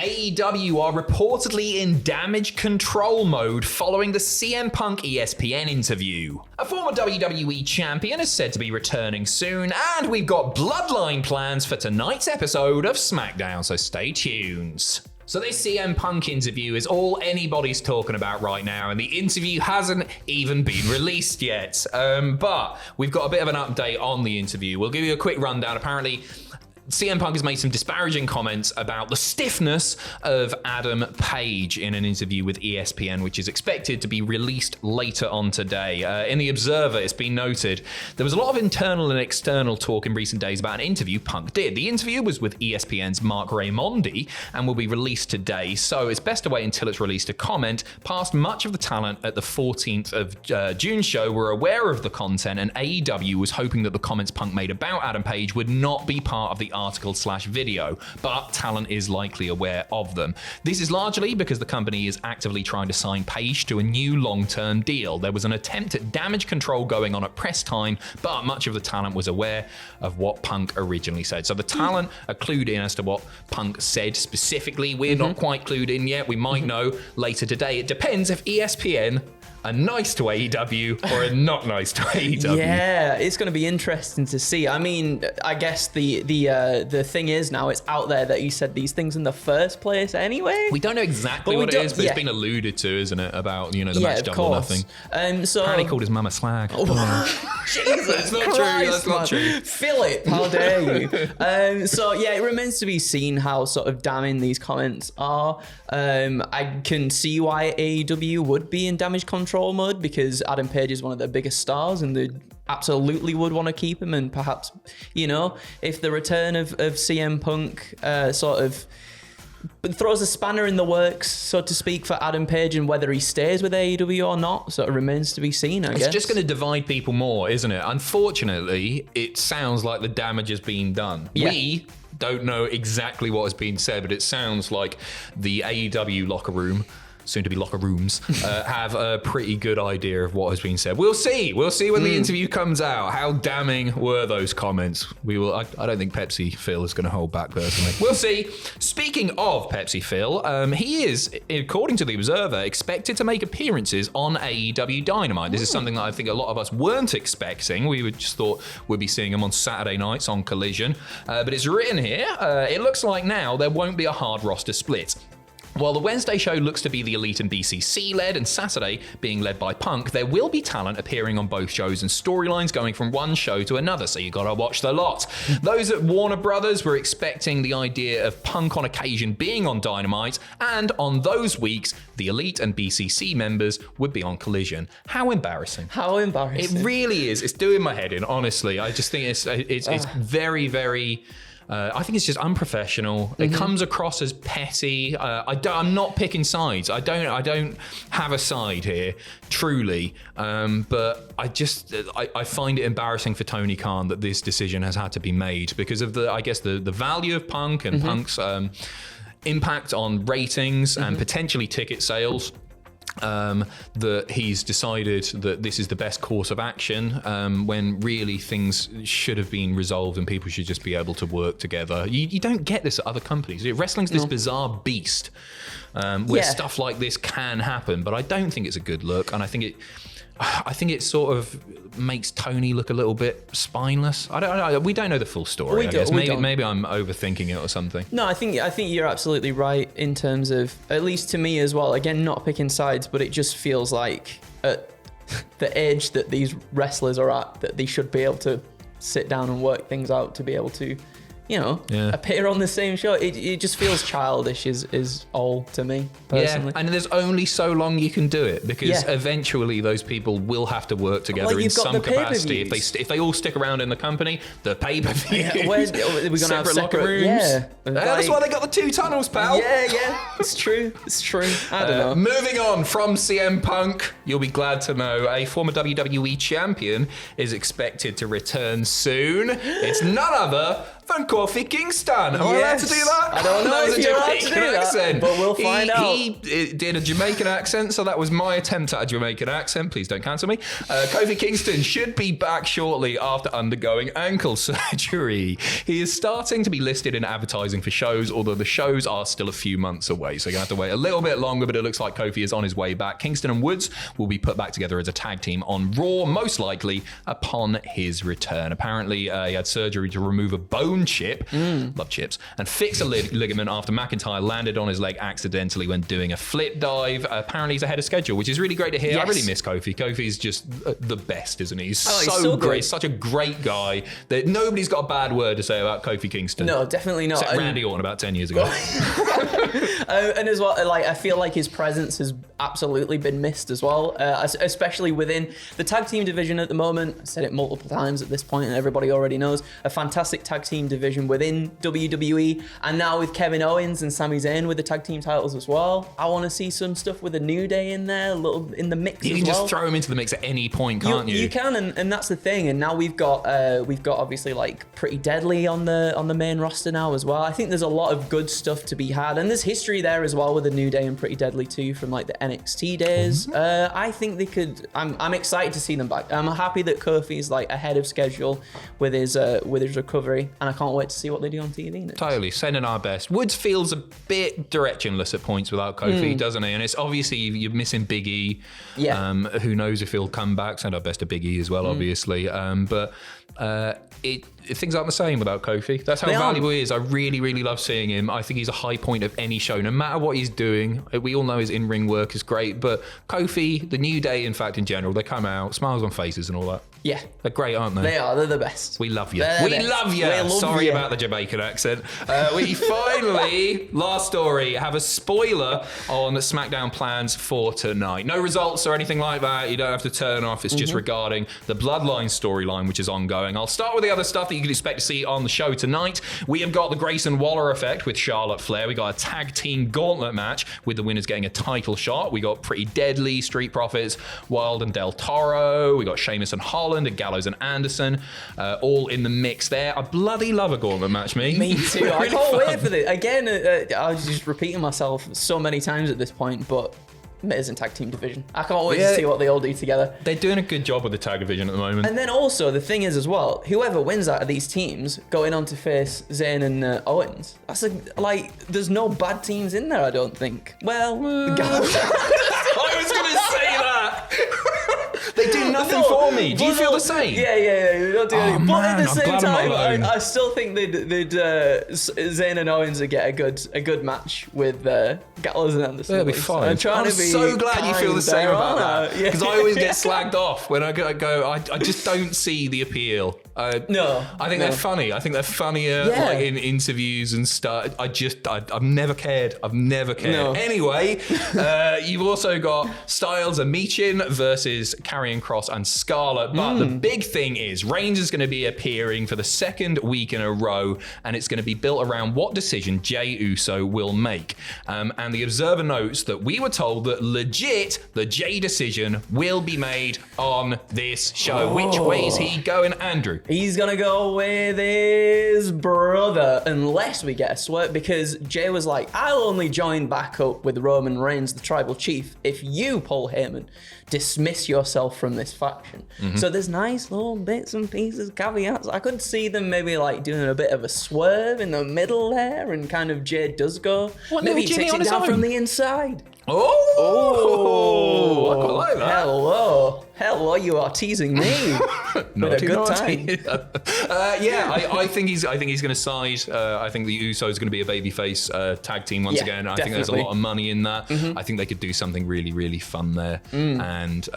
AEW are reportedly in damage control mode following the CM Punk ESPN interview. A former WWE champion is said to be returning soon, and we've got bloodline plans for tonight's episode of SmackDown, so stay tuned. So this CM Punk interview is all anybody's talking about right now, and the interview hasn't even been released yet. But we've got a bit of an update on the interview. We'll give you a quick rundown. Apparently, CM Punk has made some disparaging comments about the stiffness of Adam Page in an interview with ESPN, which is expected to be released later on today. In The Observer, it's been noted there was a lot of internal and external talk in recent days about an interview Punk did. The interview was with ESPN's Mark Raimondi and will be released today, so it's best to wait until it's released to comment. Past much of the talent at the 14th of June show were aware of the content, and AEW was hoping that the comments Punk made about Adam Page would not be part of the article/video, but talent is likely aware of them. This is largely because the company is actively trying to sign Page to a new long-term deal. There was an attempt at damage control going on at press time, but much of the talent was aware of what Punk originally said. So the talent are clued in as to what Punk said specifically. We're not quite clued in yet. We might know later today. It depends if ESPN are nice to AEW or are not nice to AEW. Yeah, it's going to be interesting to see. I mean, I guess the thing is now it's out there that he said these things in the first place anyway. We don't know exactly what it is, but it's been alluded to, isn't it? About, the match double or nothing. So apparently called his mama slag. Jesus, that's not true. That's not true. Philip, how dare you? So yeah, it remains to be seen how sort of damning these comments are. I can see why AEW would be in damage control mode, because Adam Page is one of their biggest stars and they absolutely would want to keep him, and perhaps, if the return of CM Punk sort of throws a spanner in the works, so to speak, for Adam Page, and whether he stays with AEW or not sort of remains to be seen, I guess. It's just going to divide people more, isn't it? Unfortunately, it sounds like the damage has been done. Yeah. We don't know exactly what has been said, but it sounds like the AEW locker room, soon to be locker rooms, have a pretty good idea of what has been said. We'll see when the interview comes out. How damning were those comments? We will. I don't think Pepsi Phil is going to hold back personally. We'll see. Speaking of Pepsi Phil, he is, according to The Observer, expected to make appearances on AEW Dynamite. This is something that I think a lot of us weren't expecting. We just thought we'd be seeing him on Saturday nights on Collision. But it's written here. It looks like now there won't be a hard roster split. While the Wednesday show looks to be the Elite and BCC led, and Saturday being led by Punk, there will be talent appearing on both shows and storylines going from one show to another, so you gotta watch the lot. Those at Warner Brothers were expecting the idea of Punk on occasion being on Dynamite, and on those weeks, the Elite and BCC members would be on Collision. How embarrassing. How embarrassing. It really is. It's doing my head in, honestly. I just think it's very, very... I think it's just unprofessional. It comes across as petty. I'm not picking sides. I don't have a side here, truly. But I find it embarrassing for Tony Khan that this decision has had to be made because of the value of Punk and Punk's impact on ratings and potentially ticket sales. That he's decided that this is the best course of action when really things should have been resolved and people should just be able to work together. You don't get this at other companies. Wrestling's this bizarre beast where stuff like this can happen, but I don't think it's a good look, and I think it sort of makes Tony look a little bit spineless. I don't know. We don't know the full story. I guess maybe I'm overthinking it or something. No, I think you're absolutely right in terms of, at least to me as well. Again, not picking sides, but it just feels like at the age that these wrestlers are at, that they should be able to sit down and work things out to be able to, appear on the same show. It just feels childish is all to me, personally. Yeah, and there's only so long you can do it, because eventually those people will have to work together in some capacity. If they all stick around in the company, the pay-per-view. Yeah, we're going to have locker rooms. Yeah. That's why they got the 2 tunnels, pal. Yeah, it's true. I don't know. Moving on from CM Punk, you'll be glad to know a former WWE champion is expected to return soon. It's none other than Kofi Kingston. Am I allowed to do that? I don't know That was if a you're allowed to Jamaican do that, accent. but we'll find out. He did a Jamaican accent, so that was my attempt at a Jamaican accent. Please don't cancel me. Kofi Kingston should be back shortly after undergoing ankle surgery. He is starting to be listed in advertising for shows, although the shows are still a few months away, so you're going to have to wait a little bit longer, but it looks like Kofi is on his way back. Kingston and Woods will be put back together as a tag team on Raw, most likely upon his return. Apparently, he had surgery to remove a bone chip, love chips, and fix a ligament after McIntyre landed on his leg accidentally when doing a flip dive. Apparently, he's ahead of schedule, which is really great to hear. Yes. I really miss Kofi. Kofi's just the best, isn't he? He's he's so so great. good. Such a great guy that nobody's got a bad word to say about Kofi Kingston. No, definitely not. Except Randy Orton about 10 years ago. And as well, like, I feel like his presence has absolutely been missed as well, especially within the tag team division at the moment. I said it multiple times at this point, and everybody already knows. A fantastic tag team division within WWE, and now with Kevin Owens and Sami Zayn with the tag team titles as well. I want to see some stuff with a New Day in there, a little in the mix. You as can well. just throw him into the mix at any point, can't you? You can, and that's the thing. And now we've got obviously like Pretty Deadly on the main roster now as well. I think there's a lot of good stuff to be had, and there's history there as well with the New Day and Pretty Deadly too from like the NXT days. I think they could. I'm excited to see them back. I'm happy that Kofi's like ahead of schedule with his recovery, and I can't wait to see what they do on TV next. Totally, sending our best. Woods feels a bit directionless at points without Kofi, doesn't he? And it's obviously you're missing Big E. Yeah. Who knows if he'll come back? Send our best to Big E as well, obviously. But things aren't the same without Kofi. That's how valuable he is. I really, really love seeing him. I think he's a high point of any show, no matter what he's doing. We all know his in-ring work is great, but Kofi, the New Day, in fact, in general, they come out, smiles on faces and all that. Yeah. They're great, aren't they? They are. They're the best. We love you. They're the We best. love you. We love Sorry you. about the Jamaican accent. We finally, last story, have a spoiler on SmackDown plans for tonight. No results or anything like that. You don't have to turn off. It's just regarding the Bloodline storyline, which is ongoing. I'll start with the other stuff that you can expect to see on the show tonight. We have got the Grayson Waller effect with Charlotte Flair. We got a tag team gauntlet match with the winners getting a title shot. We got Pretty Deadly, Street Profits, Wild and Del Toro. We got Sheamus and Holland and Gallows and Anderson, all in the mix there. I bloody love a gauntlet match, me. Me too. Really I can't fun. wait for this. Again, I was just repeating myself so many times at this point, but amazing tag team division. I can't wait to see what they all do together. They're doing a good job with the tag division at the moment. And then also, the thing is as well, whoever wins out of these teams going on to face Zayn and Owens, that's there's no bad teams in there, I don't think. Well, I was going to say that. They do nothing for me. Do you feel the same? Yeah, they don't do anything. But man, at the I'm same glad I'm not time, alone. I still think they'd Zayn and Owens would get a good match with Gallows and Anderson. That'll be fine. I'm trying to be so glad you feel the same kind about there, that. aren't I? Because I always get slagged off when I go, I just don't see the appeal. No. I think they're funny. I think they're funnier like in interviews and stuff. I've never cared. I've never cared. No. Anyway, you've also got Styles and Michin versus Karrion Kross and Scarlett. But the big thing is Reigns is going to be appearing for the second week in a row, and it's going to be built around what decision Jey Uso will make. And the Observer notes that we were told that legit the Jey decision will be made on this show. Which way is he going, Andrew? He's gonna go with his brother unless we get a swerve, because Jay was like, I'll only join back up with Roman Reigns, the tribal chief, if you, Paul Heyman, dismiss yourself from this faction. So there's nice little bits and pieces, caveats. I could see them maybe like doing a bit of a swerve in the middle there, and kind of Jay does go. What, maybe he little Jimmy takes on it his down own? from the inside. Oh, I quite like that. Hello, you are teasing me. Not with a good time. I think he's going to side. I think the Usos going to be a babyface tag team once again. I think there's a definitely. lot of money in that. I think they could do something really, really fun there and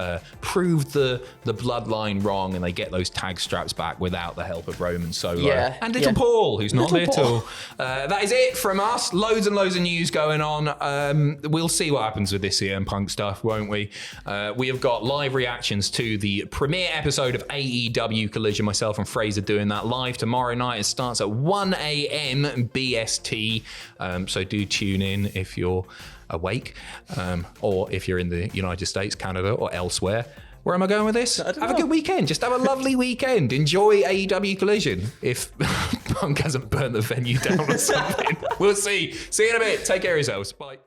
prove the bloodline wrong, and they get those tag straps back without the help of Roman Solo and little Paul, who's not there at all. That is it from us. Loads and loads of news going on. We'll see what happens with this CM Punk stuff, won't we? We have got live reactions to the premiere episode of AEW Collision. Myself and Fraser doing that live tomorrow night. It starts at 1 a.m. BST. So do tune in if you're awake, or if you're in the United States, Canada, or elsewhere. Where am I going with this? Have a good weekend. Just have a lovely weekend. Enjoy AEW Collision. If Punk hasn't burnt the venue down or something. We'll see. See you in a bit. Take care of yourselves. Bye.